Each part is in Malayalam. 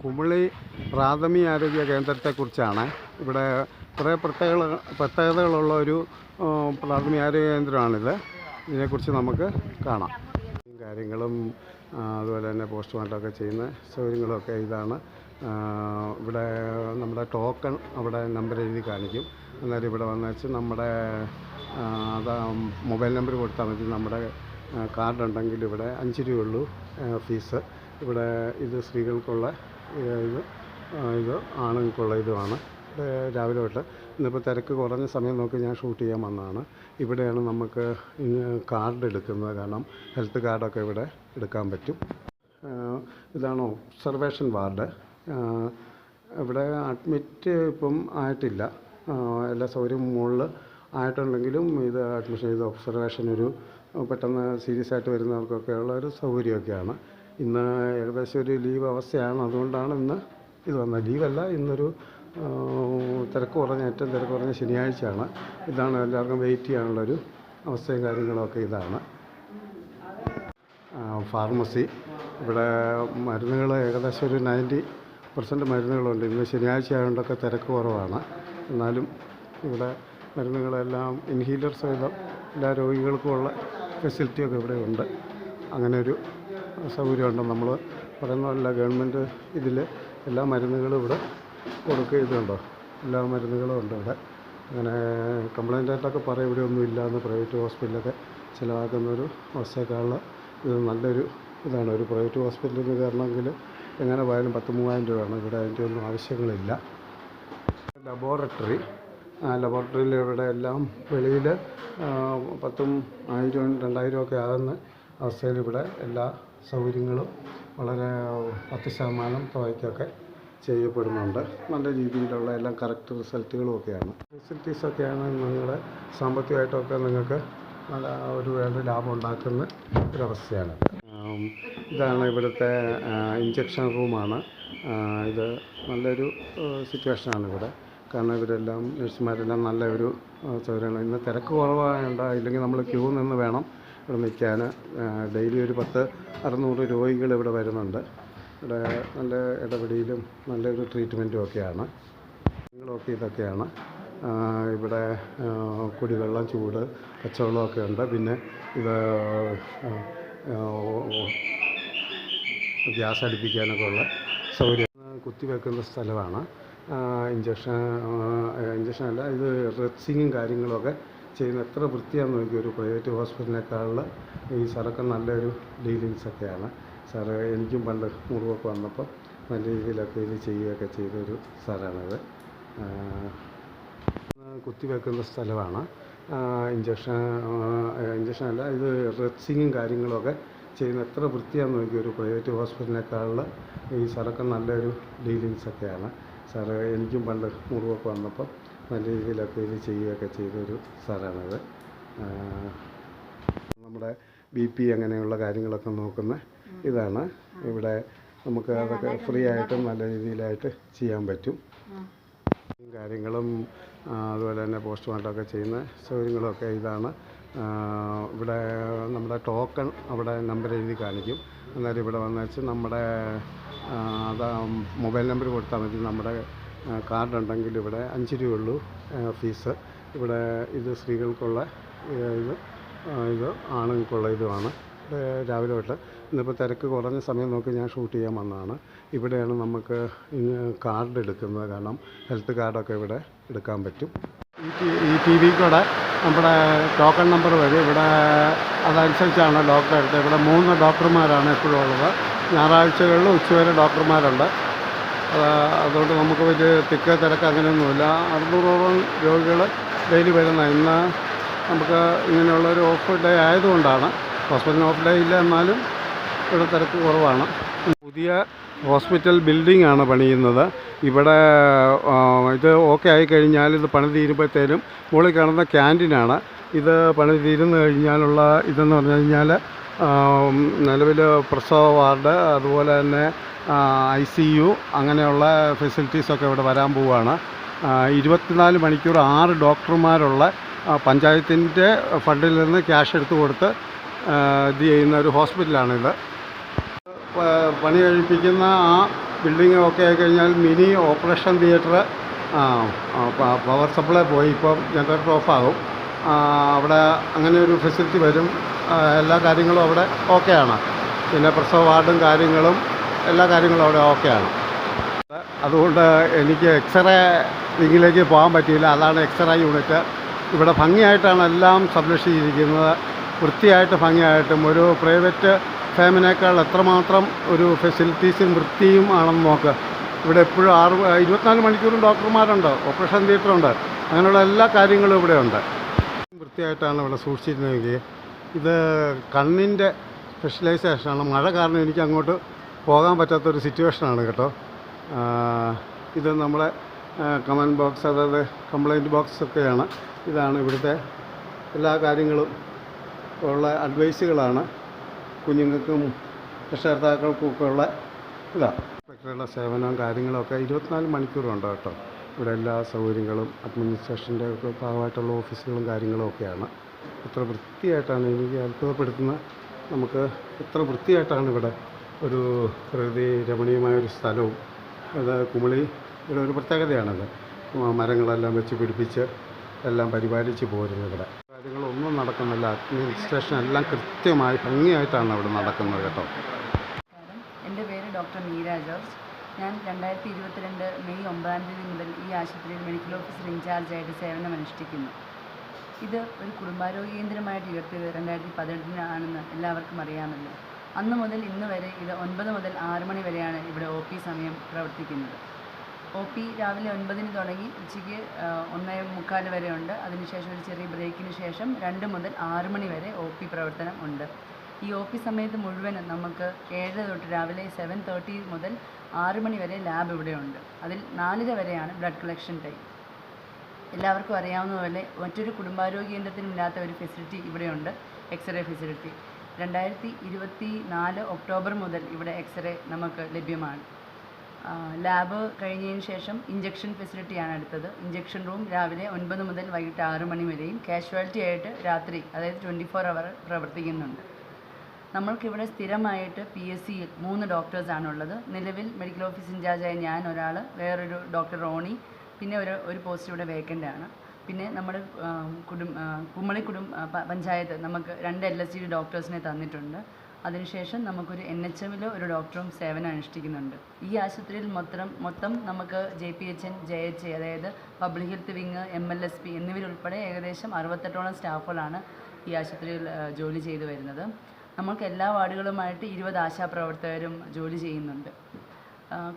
കുമളി പ്രാഥമിക ആരോഗ്യ കേന്ദ്രത്തെക്കുറിച്ചാണ്. ഇവിടെ കുറേ പ്രത്യേകതകളുള്ള ഒരു പ്രാഥമിക ആരോഗ്യ കേന്ദ്രമാണിത്. ഇതിനെക്കുറിച്ച് നമുക്ക് കാണാം. കാര്യങ്ങളും അതുപോലെ തന്നെ പോസ്റ്റ്മോർട്ടമൊക്കെ ചെയ്യുന്ന സൗകര്യങ്ങളൊക്കെ ഇതാണ്. ഇവിടെ നമ്മുടെ ടോക്കൺ അവിടെ നമ്പർ എഴുതി കാണിക്കും. അന്നേരം ഇവിടെ വന്നുവെച്ച് നമ്മുടെ മൊബൈൽ നമ്പർ കൊടുത്താൽ മതി. നമ്മുടെ കാർഡുണ്ടെങ്കിൽ ഇവിടെ 5 രൂപയുള്ളൂ ഫീസ്. ഇവിടെ ഇത് സ്ത്രീകൾക്കുള്ള ഇത് ആണുങ്ങൾക്കുള്ള ഇതുമാണ്. രാവിലെ തൊട്ട് ഇന്നിപ്പോൾ തിരക്ക് കുറഞ്ഞ സമയം നോക്കി ഞാൻ ഷൂട്ട് ചെയ്യാൻ വന്നതാണ്. ഇവിടെയാണ് നമുക്ക് കാർഡ് എടുക്കുന്നത്. കാരണം ഹെൽത്ത് കാർഡൊക്കെ ഇവിടെ എടുക്കാൻ പറ്റും. ഇതാണ് ഒബ്സർവേഷൻ വാർഡ്. ഇവിടെ അഡ്മിറ്റ് ഇപ്പം ആയിട്ടില്ല. എല്ലാ സൗകര്യവും മുകളിൽ ആയിട്ടുണ്ടെങ്കിലും ഇത് അഡ്മിഷൻ ചെയ്ത് ഒബ്സർവേഷൻ ഒരു പെട്ടെന്ന് സീരിയസ് ആയിട്ട് വരുന്നവർക്കൊക്കെ ഉള്ള ഒരു സൗകര്യമൊക്കെയാണ്. ഇന്ന് ഏകദേശം ഒരു ലീവ് അവസ്ഥയാണ്. അതുകൊണ്ടാണ് ഇന്ന് ഇത് വന്നത്. ലീവല്ല, ഇന്നൊരു ഏറ്റവും തിരക്ക് കുറഞ്ഞ ശനിയാഴ്ചയാണ്. ഇതാണ് എല്ലാവർക്കും വെയിറ്റ് ചെയ്യാനുള്ളൊരു അവസ്ഥയും കാര്യങ്ങളൊക്കെ ഇതാണ്. ഫാർമസി. ഇവിടെ മരുന്നുകൾ ഏകദേശം ഒരു 90% മരുന്നുകളുണ്ട്. ഇന്ന് ശനിയാഴ്ച ആയതുകൊണ്ടൊക്കെ തിരക്ക് കുറവാണ്. എന്നാലും ഇവിടെ മരുന്നുകളെല്ലാം ഇൻഹീലർ സഹിതം എല്ലാ രോഗികൾക്കുമുള്ള ഫെസിലിറ്റിയൊക്കെ ഇവിടെ ഉണ്ട്. അങ്ങനെ ഒരു സൗകര്യമുണ്ട്. നമ്മൾ പറയുന്നതല്ല, ഗവൺമെൻറ് ഇതിൽ എല്ലാ മരുന്നുകളും ഇവിടെ കൊടുക്കുന്നുണ്ടോ. എല്ലാ മരുന്നുകളും ഉണ്ട് ഇവിടെ. അങ്ങനെ കംപ്ലൈൻ്റ് ആയിട്ടൊക്കെ പറയും ഇവിടെ ഒന്നും ഇല്ലയെന്ന്. പ്രൈവറ്റ് ഹോസ്പിറ്റലൊക്കെ ചിലവാക്കുന്നൊരു അവസ്ഥയേക്കാളുള്ള ഇത് നല്ലൊരു ഇതാണ്. ഒരു പ്രൈവറ്റ് ഹോസ്പിറ്റലിൽ നിന്ന് കയറണമെങ്കിൽ എങ്ങനെ പോയാലും 10,000-3000 രൂപയാണ്. ഇവിടെ അതിൻ്റെ ഒന്നും ആവശ്യങ്ങളില്ല. ലബോറട്ടറിയിൽ ഇവിടെ എല്ലാം വെളിയിൽ 10,000, 1,000, 2,000 ഒക്കെ ആകുന്ന അവസ്ഥയിൽ ഇവിടെ എല്ലാ സൗകര്യങ്ങളും വളരെ 10% തുകയ്ക്കൊക്കെ ചെയ്യപ്പെടുന്നുണ്ട്. നല്ല രീതിയിലുള്ള എല്ലാം കറക്റ്റ് റിസൾട്ടുകളും ഒക്കെയാണ്. ഫെസിലിറ്റീസൊക്കെയാണ് നിങ്ങളുടെ സാമ്പത്തികമായിട്ടൊക്കെ നിങ്ങൾക്ക് നല്ല ഒരു വേണ്ട ലാഭം ഉണ്ടാക്കുന്ന ഒരവസ്ഥയാണ്. ഇതാണ് ഇവിടുത്തെ ഇഞ്ചക്ഷൻ റൂമാണ്. ഇത് നല്ലൊരു സിറ്റുവേഷനാണ് ഇവിടെ. കാരണം ഇവരെല്ലാം നഴ്സുമാരെല്ലാം നല്ല ഒരു സൗകര്യമാണ്. ഇന്ന് തിരക്ക് കുറവായുണ്ട്. ഇല്ലെങ്കിൽ നമ്മൾ ക്യൂ നിന്ന് വേണം ഇവിടെ നിൽക്കാൻ. ഡെയിലി ഒരു 600 രോഗികൾ ഇവിടെ വരുന്നുണ്ട്. ഇവിടെ നല്ല ഇടപെടലും നല്ലൊരു ട്രീറ്റ്മെൻറ്റും ഒക്കെയാണ്. ഇതൊക്കെയാണ് ഇവിടെ. കുടിവെള്ളം, ചൂട്, പച്ചവെള്ളമൊക്കെ ഉണ്ട്. പിന്നെ ഇത് ഗ്യാസ് അടുപ്പിക്കാനൊക്കെ ഉള്ള സൗകര്യം. കുത്തിവെക്കുന്ന സ്ഥലമാണ്. ഇഞ്ചക്ഷനല്ല, ഇത് ഡ്രസ്സിങ്ങും കാര്യങ്ങളൊക്കെ ചെയ്യുന്ന എത്ര വൃത്തിയാണെന്ന് നോക്കി. ഒരു പ്രൈവറ്റ് ഹോസ്പിറ്റലിനേക്കാളുള്ള ഈ സാറൊക്കെ നല്ലൊരു ഡീലിങ്സൊക്കെയാണ്. സാറ് എനിക്കും പണ്ട് മുറിവൊക്കെ വന്നപ്പോൾ നല്ല രീതിയിലൊക്കെ ഇത് ചെയ്യുകയൊക്കെ ചെയ്തൊരു സാറാണിത്. കുത്തിവെക്കുന്ന സ്ഥലമാണ്. ഇഞ്ചക്ഷനല്ല, ഇത് ഡ്രസ്സിങ്ങും കാര്യങ്ങളൊക്കെ ചെയ്യുന്ന എത്ര വൃത്തിയാണെന്ന് നോക്കി. ഒരു പ്രൈവറ്റ് ഹോസ്പിറ്റലിനേക്കാളുള്ള ഈ സാറൊക്കെ നല്ലൊരു ഡീലിങ്സൊക്കെയാണ്. സാറ് എനിക്കും പണ്ട് മുറിവൊക്കെ വന്നപ്പോൾ നല്ല രീതിയിലൊക്കെ ഇത് ചെയ്യുകയൊക്കെ ചെയ്തൊരു സാറാണിത്. നമ്മുടെ BP അങ്ങനെയുള്ള കാര്യങ്ങളൊക്കെ നോക്കുന്ന ഇതാണ്. ഇവിടെ നമുക്ക് അതൊക്കെ ഫ്രീ ആയിട്ടും നല്ല രീതിയിലായിട്ട് ചെയ്യാൻ പറ്റും. കാര്യങ്ങളും അതുപോലെ തന്നെ പോസ്റ്റ്മോർട്ടമൊക്കെ ചെയ്യുന്ന സൗകര്യങ്ങളൊക്കെ ഇതാണ്. ഇവിടെ നമ്മുടെ ടോക്കൺ അവിടെ നമ്പർ എഴുതി കാണിക്കും. അന്നേരം ഇവിടെ വന്നുവെച്ച് നമ്മുടെ മൊബൈൽ നമ്പർ കൊടുത്താൽ മതി. നമ്മുടെ കാർഡുണ്ടെങ്കിൽ ഇവിടെ 5 രൂപയുള്ളൂ ഫീസ്. ഇവിടെ ഇത് സ്ത്രീകൾക്കുള്ള ഇത് ആണുങ്ങൾക്കുള്ള ഇതുമാണ്. രാവിലെ തൊട്ട് ഇന്നിപ്പോൾ തിരക്ക് കുറഞ്ഞ സമയം നോക്കി ഞാൻ ഷൂട്ട് ചെയ്യാൻ വന്നതാണ്. ഇവിടെയാണ് നമുക്ക് കാർഡ് എടുക്കുന്നത്. കാരണം ഹെൽത്ത് കാർഡൊക്കെ ഇവിടെ എടുക്കാൻ പറ്റും. ഈ TV കൂടെ നമ്മുടെ ടോക്കൺ നമ്പർ വരും. ഇവിടെ അതനുസരിച്ചാണ് ഡോക്ടറെ എടുത്തത്. ഇവിടെ 3 ഡോക്ടർമാരാണ് എപ്പോഴും ഉള്ളത്. ഞായറാഴ്ചകളിൽ ഉച്ചവരെ ഡോക്ടർമാരുണ്ട്. അതുകൊണ്ട് നമുക്ക് വലിയ തിരക്ക് അങ്ങനെയൊന്നുമില്ല. 600ഓളം രോഗികൾ ഡെയിലി വരുന്ന. ഇന്ന് നമുക്ക് ഇങ്ങനെയുള്ളൊരു ഓഫ് ഡേ ആയതുകൊണ്ടാണ്. ഹോസ്പിറ്റലിന് ഓഫ് ഡേ ഇല്ല, എന്നാലും ഇവിടെ തിരക്ക് കുറവാണ്. പുതിയ ഹോസ്പിറ്റൽ ബിൽഡിംഗ് ആണ് പണിയുന്നത്. ഇവിടെ ഇത് ഓക്കെ ആയിക്കഴിഞ്ഞാൽ ഇത് പണി തീരുമ്പോഴത്തേനും മുകളിൽ കാണുന്ന ക്യാൻറ്റീനാണ്. ഇത് പണി തീരുന്നു കഴിഞ്ഞാലുള്ള ഇതെന്ന് പറഞ്ഞു കഴിഞ്ഞാൽ നിലവിൽ പ്രസവ വാർഡ്, അതുപോലെ തന്നെ ICU അങ്ങനെയുള്ള ഫെസിലിറ്റീസൊക്കെ ഇവിടെ വരാൻ പോവുകയാണ്. 24 മണിക്കൂർ 6 ഡോക്ടർമാരുള്ള പഞ്ചായത്തിൻ്റെ ഫണ്ടിൽ നിന്ന് ക്യാഷ് എടുത്ത് കൊടുത്ത് ഇത് ചെയ്യുന്ന ഒരു ഹോസ്പിറ്റലാണിത്. പണി കഴിപ്പിക്കുന്ന ആ ബിൽഡിങ് ഒക്കെ ആയിക്കഴിഞ്ഞാൽ mini operation theatre, power supply പോയി, ഇപ്പം ജനറേറ്റർ ഓഫാകും. അവിടെ അങ്ങനെ ഒരു ഫെസിലിറ്റി വരും. എല്ലാ കാര്യങ്ങളും അവിടെ ഓക്കെയാണ്. പിന്നെ പ്രസവ വാർഡും കാര്യങ്ങളും എല്ലാ കാര്യങ്ങളും അവിടെ ഓക്കെയാണ്. അതുകൊണ്ട് എനിക്ക് എക്സ്റേ വിങ്ങിലേക്ക് പോകാൻ പറ്റിയില്ല. അതാണ് എക്സ്റേ യൂണിറ്റ്. ഇവിടെ ഭംഗിയായിട്ടാണ് എല്ലാം സംരക്ഷിച്ച് ചെയ്തിരിക്കുന്നത്. വൃത്തിയായിട്ട് ഭംഗിയായിട്ടും ഒരു പ്രൈവറ്റ് ഫാമിനേക്കാൾ എത്രമാത്രം ഒരു ഫെസിലിറ്റീസും വൃത്തിയും ആണെന്ന് നോക്ക്. ഇവിടെ എപ്പോഴും 24 മണിക്കൂറും ഡോക്ടർമാരുണ്ട്, ഓപ്പറേഷൻ തിയേറ്ററുണ്ട്, അങ്ങനെയുള്ള എല്ലാ കാര്യങ്ങളും ഇവിടെ ഉണ്ട്. വൃത്തിയായിട്ടാണ് ഇവിടെ സൂക്ഷിച്ചിരുന്നതെങ്കിൽ. ഇത് കണ്ണിൻ്റെ സ്പെഷ്യലൈസേഷനാണ്. മഴ കാരണം എനിക്ക് അങ്ങോട്ട് പോകാൻ പറ്റാത്തൊരു സിറ്റുവേഷനാണ് കേട്ടോ. ഇത് നമ്മളെ കമൻറ്റ് ബോക്സ്, അതായത് കംപ്ലൈൻറ്റ് ബോക്സ് ഒക്കെയാണ്. ഇതാണ് ഇവിടുത്തെ എല്ലാ കാര്യങ്ങളും ഉള്ള അഡ്വൈസുകളാണ് കുഞ്ഞുങ്ങൾക്കും രക്ഷകർത്താക്കൾക്കും ഒക്കെ ഉള്ള ഇതാണ്. ഇൻസ്പെക്ടറുടെ സേവനവും കാര്യങ്ങളൊക്കെ 24 മണിക്കൂറും ഉണ്ട് കേട്ടോ. ഇവിടെ എല്ലാ സൗകര്യങ്ങളും അഡ്മിനിസ്ട്രേഷൻ്റെ ഒക്കെ ഭാഗമായിട്ടുള്ള ഓഫീസുകളും കാര്യങ്ങളും ഒക്കെയാണ്. എത്ര വൃത്തിയായിട്ടാണ്, എനിക്ക് അത്ഭുതപ്പെടുത്തുന്നത്. നമുക്ക് എത്ര വൃത്തിയായിട്ടാണ് ഇവിടെ ഒരു പ്രകൃതി രമണീയമായൊരു സ്ഥലവും. അത് കുമളിയുടെ ഒരു പ്രത്യേകതയാണത്. മരങ്ങളെല്ലാം വെച്ച് പിടിപ്പിച്ച് എല്ലാം പരിപാലിച്ച് പോരുന്നു. ഇവിടെ കാര്യങ്ങളൊന്നും നടക്കുന്നില്ല. അഡ്മിനിസ്ട്രേഷൻ എല്ലാം കൃത്യമായി ഭംഗിയായിട്ടാണ് അവിടെ നടക്കുന്നത് കേട്ടോ. എൻ്റെ പേര് ഡോക്ടർ മീര ജോർജ്. ഞാൻ 2022 മെയ് 9 മുതൽ ഈ ആശുപത്രിയിൽ മെഡിക്കൽ ഓഫീസർ ഇൻചാർജായിട്ട് സേവനമനുഷ്ഠിക്കുന്നു. ഇത് ഒരു കുടുംബാരോഗ്യ കേന്ദ്രമായിട്ട് ഉയർത്തിയത് 2018 എല്ലാവർക്കും അറിയാമല്ലോ. അന്ന് മുതൽ ഇന്ന് വരെ ഇത് 9 മുതൽ 6 മണി വരെയാണ് ഇവിടെ OP സമയം പ്രവർത്തിക്കുന്നത്. OP രാവിലെ 9-ന് തുടങ്ങി ഉച്ചയ്ക്ക് 1:45 വരെ ഉണ്ട്. അതിനുശേഷം ഒരു ചെറിയ ബ്രേക്കിന് ശേഷം 2 മുതൽ 6 മണി വരെ OP പ്രവർത്തനം ഉണ്ട്. ഈ OP സമയത്ത് മുഴുവനും നമുക്ക് 7 തൊട്ട് രാവിലെ 7:30 മുതൽ 6 മണി വരെ ലാബ് ഇവിടെയുണ്ട്. അതിൽ 4:30 വരെയാണ് ബ്ലഡ് കളക്ഷൻ ടൈം. എല്ലാവർക്കും അറിയാവുന്നതുപോലെ മറ്റൊരു കുടുംബാരോഗ്യ കേന്ദ്രത്തിനും ഇല്ലാത്ത ഒരു ഫെസിലിറ്റി ഇവിടെയുണ്ട്, എക്സ്റേ ഫെസിലിറ്റി. 2024 ഒക്ടോബർ മുതൽ ഇവിടെ എക്സ്റേ നമുക്ക് ലഭ്യമാണ്. ലാബ് കഴിഞ്ഞതിന് ശേഷം ഇഞ്ചക്ഷൻ ഫെസിലിറ്റിയാണ് അടുത്തത്. ഇഞ്ചക്ഷൻ റൂം രാവിലെ 9 മുതൽ വൈകിട്ട് 6 മണി വരെയും കാഷ്വാലിറ്റി ആയിട്ട് രാത്രി, അതായത് 24 അവർ പ്രവർത്തിക്കുന്നുണ്ട്. നമ്മൾക്കിവിടെ സ്ഥിരമായിട്ട് PSCയിൽ 3 ഡോക്ടേഴ്സാണുള്ളത്. നിലവിൽ മെഡിക്കൽ ഓഫീസ് ഇൻചാർജായ ഞാൻ ഒരാൾ, വേറൊരു ഡോക്ടർ റോണി, പിന്നെ ഒരു പോസ്റ്റ് ഇവിടെ വേക്കൻ്റ് ആണ്. പിന്നെ നമ്മുടെ കുമളി പഞ്ചായത്ത് നമുക്ക് 2 LSD ഡോക്ടേഴ്സിനെ തന്നിട്ടുണ്ട്. അതിനുശേഷം നമുക്കൊരു NHMൽ ഒരു ഡോക്ടറും സേവനം അനുഷ്ഠിക്കുന്നുണ്ട്. ഈ ആശുപത്രിയിൽ മൊത്തം നമുക്ക് JPHN, JHA, അതായത് പബ്ലിക് ഹെൽത്ത് വിങ്, MLSP എന്നിവരുൾപ്പെടെ ഏകദേശം 68ഓളം സ്റ്റാഫുകളാണ് ഈ ആശുപത്രിയിൽ ജോലി ചെയ്തു വരുന്നത്. നമുക്ക് എല്ലാ വാർഡുകളുമായിട്ട് 20 ആശാപ്രവർത്തകരും ജോലി ചെയ്യുന്നുണ്ട്.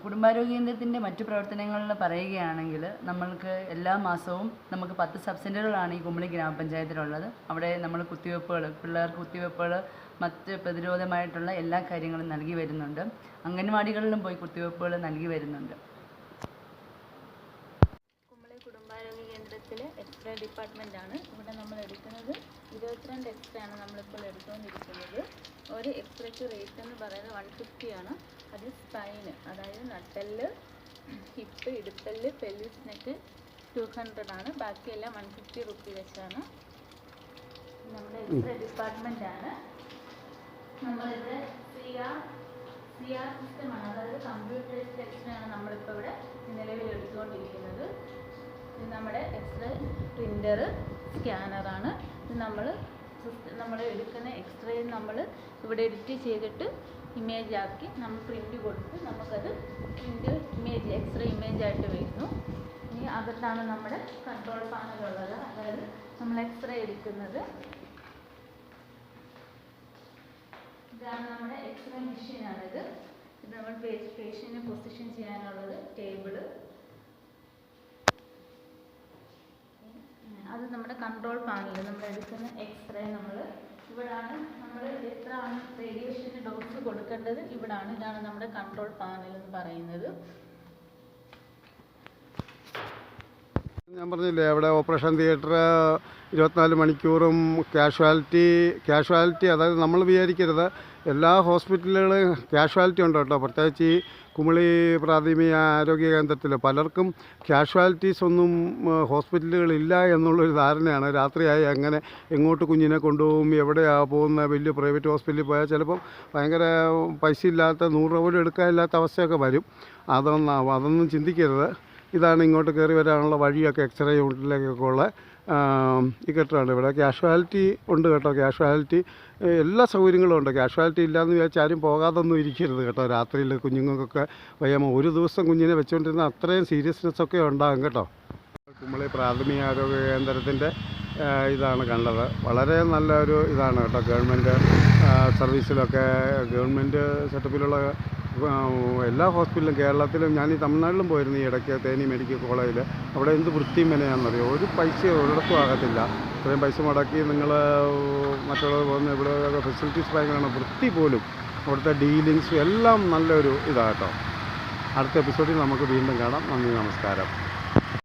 കുടുംബാരോഗ്യ കേന്ദ്രത്തിൻ്റെ മറ്റു പ്രവർത്തനങ്ങളിൽ പറയുകയാണെങ്കിൽ, നമ്മൾക്ക് എല്ലാ മാസവും നമുക്ക് 10 സബ് സെൻ്ററുകളാണ് ഈ കുമളി ഗ്രാമപഞ്ചായത്തിലുള്ളത്. അവിടെ നമ്മൾ കുത്തിവെപ്പുകൾ, പിള്ളേർക്ക് കുത്തിവെപ്പുകൾ, മറ്റ് പ്രതിരോധമായിട്ടുള്ള എല്ലാ കാര്യങ്ങളും നൽകി വരുന്നുണ്ട്. അംഗൻവാടികളിലും പോയി കുത്തിവെപ്പുകൾ നൽകി വരുന്നുണ്ട്. കുമളി കുടുംബാരോഗ്യ കേന്ദ്രത്തിലെ എക്സ്റേ ഡിപ്പാർട്ട്മെൻറ്റാണ്. ഇവിടെ നമ്മൾ എടുക്കുന്നത് 22 എക്സ്റേ ആണ് നമ്മളിപ്പോൾ എടുത്തുകൊണ്ടിരിക്കുന്നത്. ഒരു എക്സ്റേക്ക് റേറ്റ് എന്ന് പറയുന്നത് 150 ആണ്. അത് സ്പൈന്, അതായത് നട്ടെല്ല്, ഹിപ്പ്, ഇടുപ്പല്ല്, പെൽവിസ്, നെക്ക് 200 ആണ്. ബാക്കിയെല്ലാം 150 റുപ്പി വെച്ചാണ്. നമ്മുടെ എക്സ്റേ ഡിപ്പാർട്ട്മെൻറ്റാണ്. നമ്മളിത് CR സിസ്റ്റമാണ്, അതായത് കമ്പ്യൂട്ടറൈസ്ഡ് എക്സ്റേ ആണ് നമ്മളിപ്പോൾ ഇവിടെ നിലവിൽ എടുത്തുകൊണ്ടിരിക്കുന്നത്. ഇത് നമ്മുടെ എക്സ്റേ പ്രിൻ്റർ, സ്കാനറാണ്. ഇത് നമ്മൾ എടുക്കുന്ന എക്സ്റേ നമ്മൾ ഇവിടെ എഡിറ്റ് ചെയ്തിട്ട് ഇമേജ് ആക്കി നമ്മൾ പ്രിൻ്റ് കൊടുത്ത് നമുക്കത് എക്സ്റേ ഇമേജ് ആയിട്ട് വരുന്നു. ഇനി അകത്താണ് നമ്മുടെ കൺട്രോൾ പാനലുള്ളത്, അതായത് നമ്മൾ എക്സ്റേ എടുക്കുന്നത്. ഇതാണ് നമ്മുടെ എക്സ്റേ മെഷീനാണിത്. ഇത് നമ്മൾ പേഷ്യൻറ്റിനെ പൊസിഷൻ ചെയ്യാനുള്ളത് ടേബിള്. അത് നമ്മുടെ കൺട്രോൾ പാനൽ. നമ്മൾ എടുക്കുന്ന എക്സ്റേ ഇവിടാണ് നമ്മൾ എത്രയാണ് റേഡിയേഷന് ഡോസ് കൊടുക്കേണ്ടത്, ഇവിടാണ്. ഇതാണ് നമ്മുടെ കൺട്രോൾ പാനൽ എന്ന് പറയുന്നത്. ഞാൻ പറഞ്ഞില്ലേ അവിടെ ഓപ്പറേഷൻ തിയേറ്റർ 24 മണിക്കൂറും കാഷ്വാലിറ്റി അതായത് നമ്മൾ വിചാരിക്കരുത് എല്ലാ ഹോസ്പിറ്റലുകളും കാഷ്വാലിറ്റി ഉണ്ട് കേട്ടോ. പ്രത്യേകിച്ച് ഈ കുമളി പ്രാഥമിക ആരോഗ്യ കേന്ദ്രത്തിൽ പലർക്കും കാഷ്വാലിറ്റീസ് ഒന്നും ഹോസ്പിറ്റലുകളില്ല എന്നുള്ളൊരു ധാരണയാണ്. രാത്രിയായി അങ്ങനെ എങ്ങോട്ട് കുഞ്ഞിനെ കൊണ്ടുപോകും, എവിടെയാണ് പോകുന്ന, വലിയ പ്രൈവറ്റ് ഹോസ്പിറ്റലിൽ പോയാൽ ചിലപ്പം ഭയങ്കര പൈസ ഇല്ലാത്ത 100 രൂപ പോലും എടുക്കാനില്ലാത്ത അവസ്ഥയൊക്കെ വരും. അതൊന്നും ചിന്തിക്കരുത്. ഇതാണ് ഇങ്ങോട്ട് കയറി വരാനുള്ള വഴിയൊക്കെ എക്സ്റേ യൂണിറ്റിലേക്കൊക്കെ ഉള്ള ഈ കെട്ടിടമാണ്. ഇവിടെ കാഷ്വാലിറ്റി ഉണ്ട് കേട്ടോ. കാഷ്വാലിറ്റി എല്ലാ സൗകര്യങ്ങളും ഉണ്ട്. കാഷ്വാലിറ്റി ഇല്ലയെന്ന് വിചാരിച്ചാൽ ആരും പോകാതൊന്നും ഇരിക്കരുത് കേട്ടോ. രാത്രിയിൽ കുഞ്ഞുങ്ങൾക്കൊക്കെ വയ്യാമോ, ഒരു ദിവസം കുഞ്ഞിനെ വെച്ചുകൊണ്ടിരുന്ന അത്രയും സീരിയസ്നെസ്സൊക്കെ ഉണ്ടാകും കേട്ടോ. കുമളി പ്രാഥമിക ആരോഗ്യ കേന്ദ്രത്തിൻ്റെ ഇതാണ് കണ്ടത്. വളരെ നല്ലൊരു ഇതാണ് കേട്ടോ. ഗവൺമെൻറ് സർവീസിലൊക്കെ ഗവൺമെൻറ് സെറ്റപ്പിലുള്ള എല്ലാ ഹോസ്പിറ്റലും കേരളത്തിലും, ഞാൻ ഈ തമിഴ്നാട്ടിലും പോയിരുന്നു ഈ ഇടയ്ക്ക്, തേനി മെഡിക്കൽ കോളേജിൽ. അവിടെ എന്ത് വൃത്തിയും മെനയാണെന്നറിയോ. ഒരു പൈസ ഒരിടത്തും ആകത്തില്ല. ഇത്രയും പൈസ മുടക്കി നിങ്ങൾ മറ്റുള്ളവർ പോകുന്ന ഇവിടെ ഫെസിലിറ്റീസ് ഭയങ്കരമാണ്. വൃത്തി പോലും അവിടുത്തെ ഡീലിങ്സും എല്ലാം നല്ലൊരു ഇതാണ് കേട്ടോ. അടുത്ത എപ്പിസോഡിൽ നമുക്ക് വീണ്ടും കാണാം. നന്ദി, നമസ്കാരം.